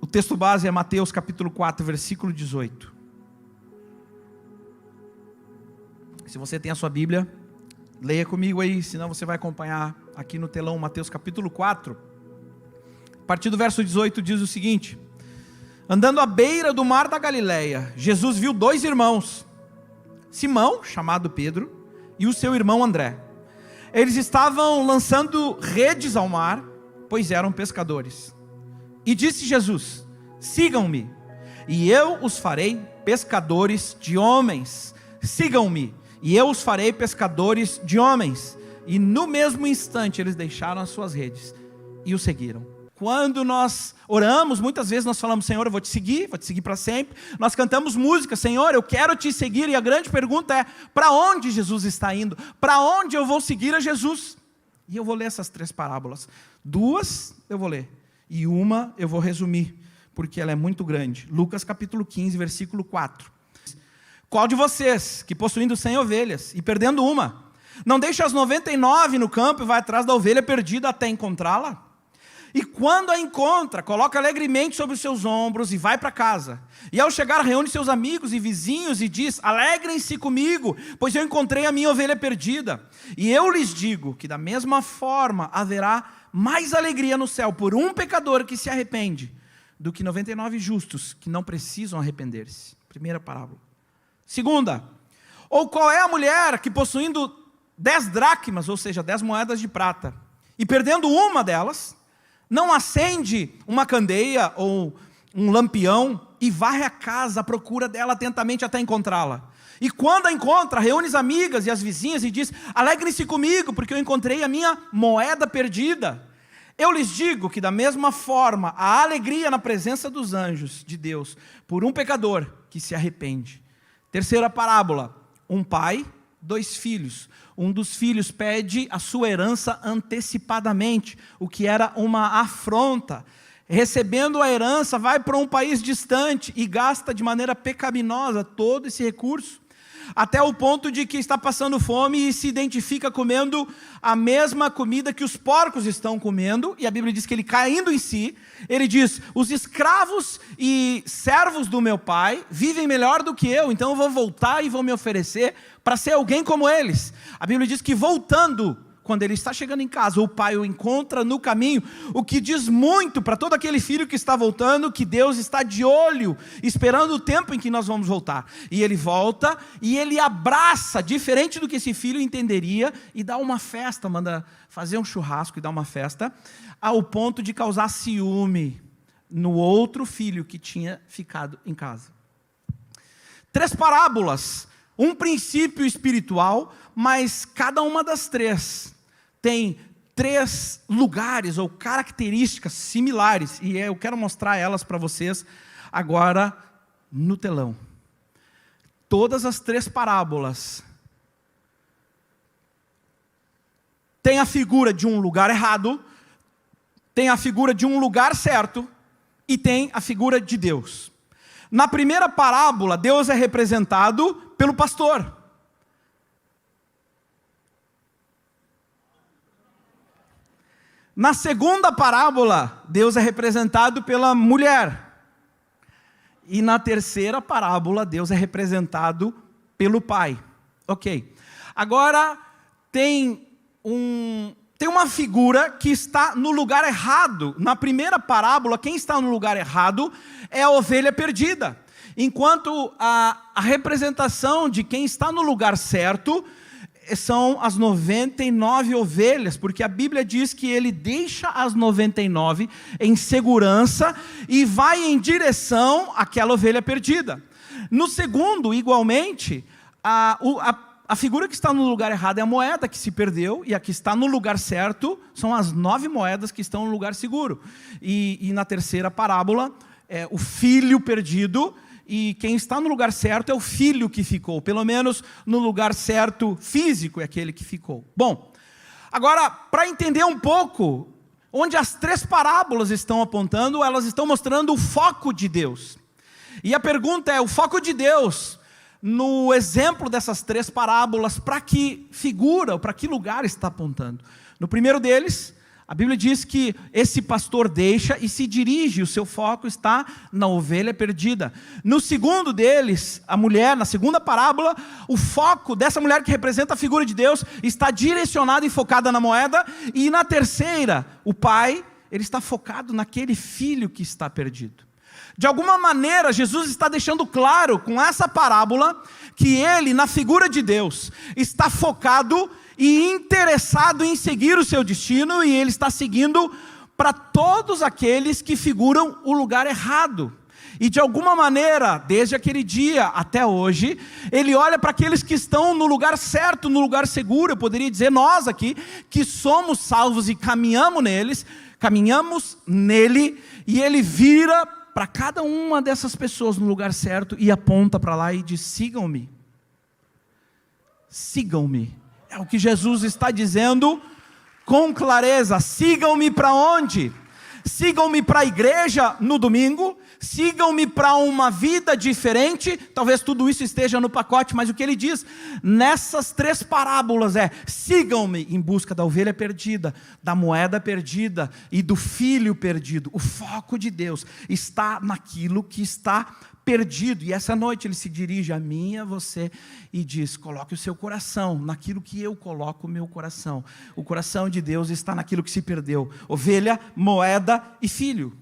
O texto base é Mateus capítulo 4, versículo 18. Se você tem a sua Bíblia, leia comigo aí, senão você vai acompanhar aqui no telão. Mateus capítulo 4, a partir do verso 18 diz o seguinte: andando à beira do mar da Galileia, Jesus viu dois irmãos, Simão, chamado Pedro, e o seu irmão André. Eles estavam lançando redes ao mar, pois eram pescadores. E disse Jesus: sigam-me, e eu os farei pescadores de homens. Sigam-me, e eu os farei pescadores de homens. E no mesmo instante eles deixaram as suas redes e o seguiram. Quando nós oramos, muitas vezes nós falamos: Senhor, eu vou te seguir para sempre. Nós cantamos música: Senhor, eu quero te seguir. E a grande pergunta é: para onde Jesus está indo? Para onde eu vou seguir a Jesus? E eu vou ler essas 3 parábolas. 2 eu vou ler, e uma eu vou resumir, porque ela é muito grande. Lucas capítulo 15, versículo 4. Qual de vocês, que possuindo 100 ovelhas, e perdendo uma, não deixa as 99 no campo e vai atrás da ovelha perdida até encontrá-la? E quando a encontra, coloca alegremente sobre os seus ombros e vai para casa. E ao chegar, reúne seus amigos e vizinhos e diz: alegrem-se comigo, pois eu encontrei a minha ovelha perdida. E eu lhes digo que da mesma forma haverá mais alegria no céu por um pecador que se arrepende, do que 99 justos que não precisam arrepender-se. Primeira parábola. Segunda: ou qual é a mulher que possuindo 10 dracmas, ou seja, 10 moedas de prata, e perdendo uma delas, não acende uma candeia ou um lampião e varre a casa à procura dela atentamente até encontrá-la? E quando a encontra, reúne as amigas e as vizinhas e diz: alegrem-se comigo, porque eu encontrei a minha moeda perdida. Eu lhes digo que da mesma forma há alegria na presença dos anjos de Deus por um pecador que se arrepende. Terceira parábola: um pai, 2 filhos. Um dos filhos pede a sua herança antecipadamente, o que era uma afronta. Recebendo a herança, vai para um país distante e gasta de maneira pecaminosa todo esse recurso, até o ponto de que está passando fome e se identifica comendo a mesma comida que os porcos estão comendo. E a Bíblia diz que ele, caindo em si, ele diz: os escravos e servos do meu pai vivem melhor do que eu, então eu vou voltar e vou me oferecer para ser alguém como eles. A Bíblia diz que voltando, quando ele está chegando em casa, o pai o encontra no caminho, o que diz muito para todo aquele filho que está voltando, que Deus está de olho, esperando o tempo em que nós vamos voltar. E ele volta, e ele abraça, diferente do que esse filho entenderia, e dá uma festa, manda fazer um churrasco e dar uma festa, ao ponto de causar ciúme no outro filho que tinha ficado em casa. 3 parábolas, um princípio espiritual, mas cada uma das 3 tem 3 lugares ou características similares, e eu quero mostrar elas para vocês agora no telão. Todas as 3 parábolas têm a figura de um lugar errado, tem a figura de um lugar certo e tem a figura de Deus. Na primeira parábola, Deus é representado pelo pastor. Na segunda parábola, Deus é representado pela mulher. E na terceira parábola, Deus é representado pelo pai. Ok. Agora, tem uma figura que está no lugar errado. Na primeira parábola, quem está no lugar errado é a ovelha perdida. Enquanto a representação de quem está no lugar certo são as 99 ovelhas, porque a Bíblia diz que ele deixa as 99 em segurança e vai em direção àquela ovelha perdida. No segundo, igualmente, a figura que está no lugar errado é a moeda que se perdeu, e a que está no lugar certo são as 9 moedas que estão no lugar seguro. E na terceira parábola, é o filho perdido, e quem está no lugar certo é o filho que ficou, pelo menos no lugar certo físico é aquele que ficou. Bom, agora, para entender um pouco onde as 3 parábolas estão apontando, elas estão mostrando o foco de Deus. E a pergunta é: o foco de Deus, no exemplo dessas 3 parábolas, para que figura, ou para que lugar está apontando? No primeiro deles, A Bíblia diz que esse pastor deixa e se dirige, o seu foco está na ovelha perdida. No segundo deles, a mulher, na segunda parábola, o foco dessa mulher que representa a figura de Deus está direcionado e focada na moeda. E na terceira, o pai, ele está focado naquele filho que está perdido. De alguma maneira, Jesus está deixando claro com essa parábola que ele, na figura de Deus, está focado e interessado em seguir o seu destino, e ele está seguindo para todos aqueles que figuram o lugar errado. E de alguma maneira, desde aquele dia até hoje, ele olha para aqueles que estão no lugar certo, no lugar seguro. Eu poderia dizer, nós aqui, que somos salvos e caminhamos nele, e ele vira para cada uma dessas pessoas no lugar certo e aponta para lá e diz: sigam-me. Sigam-me. É o que Jesus está dizendo com clareza. Sigam-me para onde? Sigam-me para a igreja no domingo, sigam-me para uma vida diferente. Talvez tudo isso esteja no pacote, mas o que ele diz nessas 3 parábolas é: sigam-me em busca da ovelha perdida, da moeda perdida e do filho perdido. O foco de Deus está naquilo que está perdido. E essa noite ele se dirige a mim e a você e diz: coloque o seu coração naquilo que eu coloco o meu coração. O coração de Deus está naquilo que se perdeu: ovelha, moeda e filho.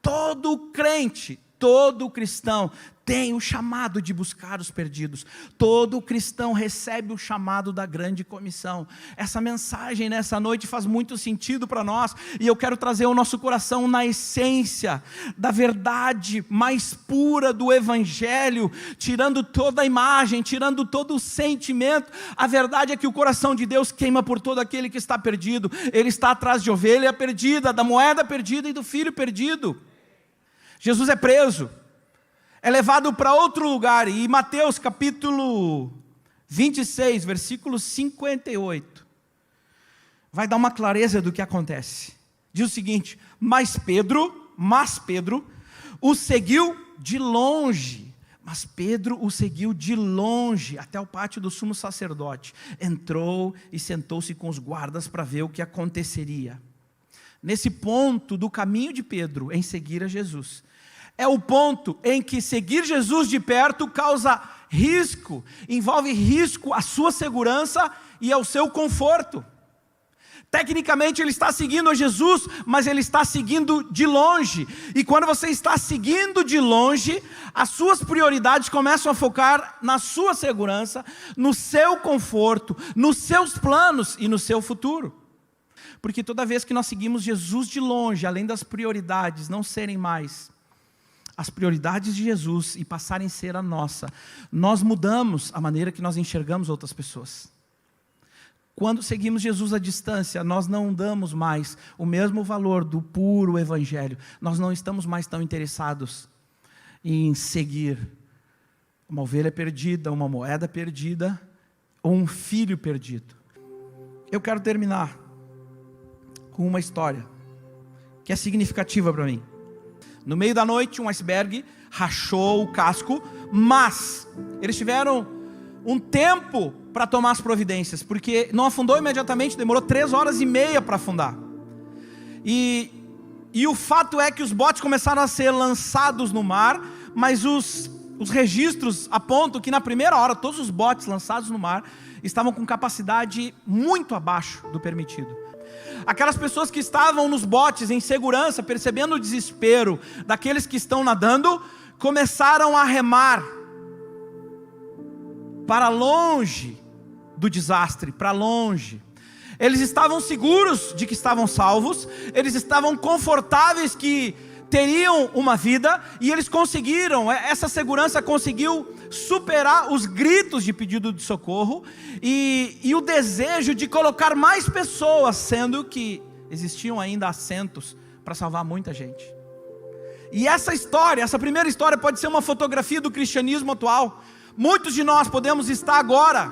Todo crente, todo cristão tem o chamado de buscar os perdidos. Todo cristão recebe o chamado da grande comissão. Essa mensagem nessa noite faz muito sentido para nós, e eu quero trazer o nosso coração na essência da verdade mais pura do Evangelho, tirando toda a imagem, tirando todo o sentimento. A verdade é que o coração de Deus queima por todo aquele que está perdido. Ele está atrás de ovelha perdida, da moeda perdida e do filho perdido. Jesus é preso, é levado para outro lugar, e Mateus capítulo 26, versículo 58, vai dar uma clareza do que acontece. Diz o seguinte: mas Pedro o seguiu de longe. Mas Pedro o seguiu de longe até o pátio do sumo sacerdote. Entrou e sentou-se com os guardas para ver o que aconteceria. Nesse ponto do caminho de Pedro em seguir a Jesus, é o ponto em que seguir Jesus de perto causa risco, envolve risco à sua segurança e ao seu conforto. Tecnicamente ele está seguindo a Jesus, mas ele está seguindo de longe. E quando você está seguindo de longe, as suas prioridades começam a focar na sua segurança, no seu conforto, nos seus planos e no seu futuro. Porque toda vez que nós seguimos Jesus de longe, além das prioridades não serem mais as prioridades de Jesus e passarem a ser a nossa, nós mudamos a maneira que nós enxergamos outras pessoas. Quando seguimos Jesus à distância, nós não damos mais o mesmo valor do puro Evangelho. Nós não estamos mais tão interessados em seguir uma ovelha perdida, uma moeda perdida ou um filho perdido. Eu quero terminar com uma história que é significativa para mim. No meio da noite, um iceberg rachou o casco, mas eles tiveram um tempo para tomar as providências, porque não afundou imediatamente, demorou 3 horas e meia para afundar. E o fato é que os botes começaram a ser lançados no mar, mas os registros apontam que na primeira hora, todos os botes lançados no mar estavam com capacidade muito abaixo do permitido. Aquelas pessoas que estavam nos botes em segurança, percebendo o desespero daqueles que estão nadando, começaram a remar para longe do desastre, para longe. Eles estavam seguros de que estavam salvos, eles estavam confortáveis que teriam uma vida, e eles conseguiram, essa segurança conseguiu superar os gritos de pedido de socorro e o desejo de colocar mais pessoas, sendo que existiam ainda assentos para salvar muita gente. E essa história, essa primeira história pode ser uma fotografia do cristianismo atual. Muitos de nós podemos estar agora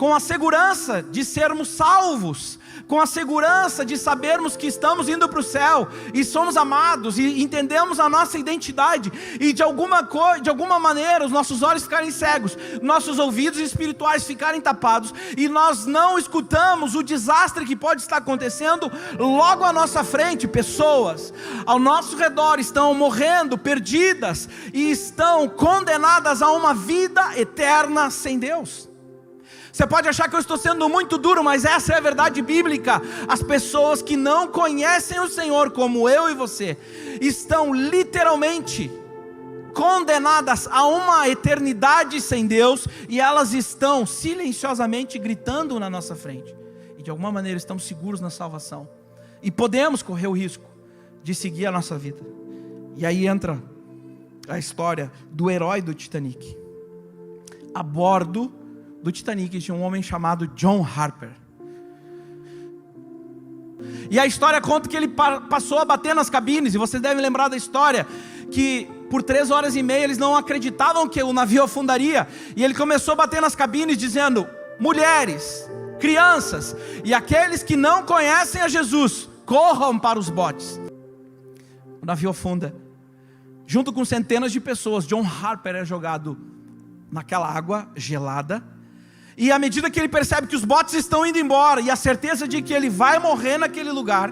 com a segurança de sermos salvos, com a segurança de sabermos que estamos indo para o céu, e somos amados, e entendemos a nossa identidade, e de alguma maneira os nossos olhos ficarem cegos, nossos ouvidos espirituais ficarem tapados, e nós não escutamos o desastre que pode estar acontecendo logo à nossa frente. Pessoas ao nosso redor estão morrendo, perdidas, e estão condenadas a uma vida eterna sem Deus. Você pode achar que eu estou sendo muito duro, mas essa é a verdade bíblica. As pessoas que não conhecem o Senhor, como eu e você, estão literalmente condenadas a uma eternidade sem Deus, e elas estão silenciosamente gritando na nossa frente, e de alguma maneira estamos seguros na salvação, e podemos correr o risco de seguir a nossa vida. E aí entra a história do herói do Titanic. A bordo do Titanic tinha um homem chamado John Harper. E a história conta que ele passou a bater nas cabines, e vocês devem lembrar da história, que por 3 horas e meia eles não acreditavam que o navio afundaria, e ele começou a bater nas cabines dizendo: mulheres, crianças e aqueles que não conhecem a Jesus, corram para os botes. O navio afunda, junto com centenas de pessoas. John Harper é jogado naquela água gelada, e à medida que ele percebe que os botes estão indo embora, e a certeza de que ele vai morrer naquele lugar,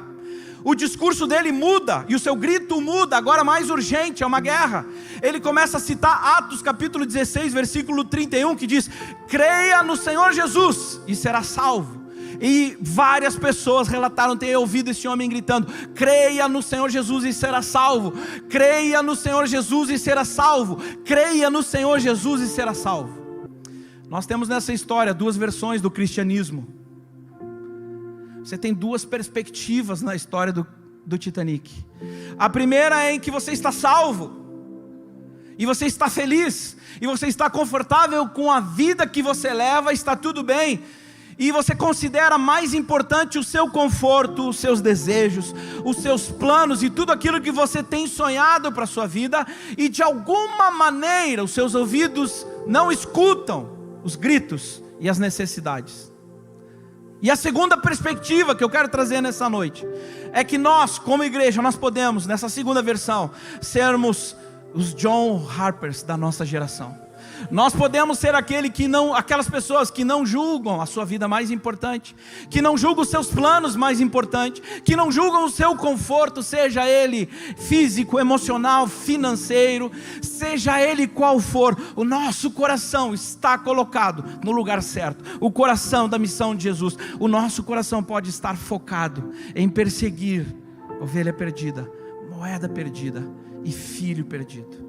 o discurso dele muda, e o seu grito muda, agora mais urgente, é uma guerra. Ele começa a citar Atos capítulo 16, versículo 31, que diz: creia no Senhor Jesus e será salvo. E várias pessoas relataram ter ouvido esse homem gritando: creia no Senhor Jesus e será salvo, creia no Senhor Jesus e será salvo, creia no Senhor Jesus e será salvo. Nós temos nessa história 2 versões do cristianismo. Você tem 2 perspectivas na história do Titanic. A primeira é em que você está salvo, e você está feliz, e você está confortável com a vida que você leva, está tudo bem, e você considera mais importante o seu conforto, os seus desejos, os seus planos e tudo aquilo que você tem sonhado para a sua vida, e de alguma maneira os seus ouvidos não escutam os gritos e as necessidades. E a segunda perspectiva que eu quero trazer nessa noite é que nós, como igreja, nós podemos, nessa segunda versão, sermos os John Harpers da nossa geração. Nós podemos ser aquelas pessoas que não julgam a sua vida mais importante, que não julgam os seus planos mais importantes, que não julgam o seu conforto, seja ele físico, emocional, financeiro, seja ele qual for. O nosso coração está colocado no lugar certo, o coração da missão de Jesus. O nosso coração pode estar focado em perseguir ovelha perdida, moeda perdida e filho perdido.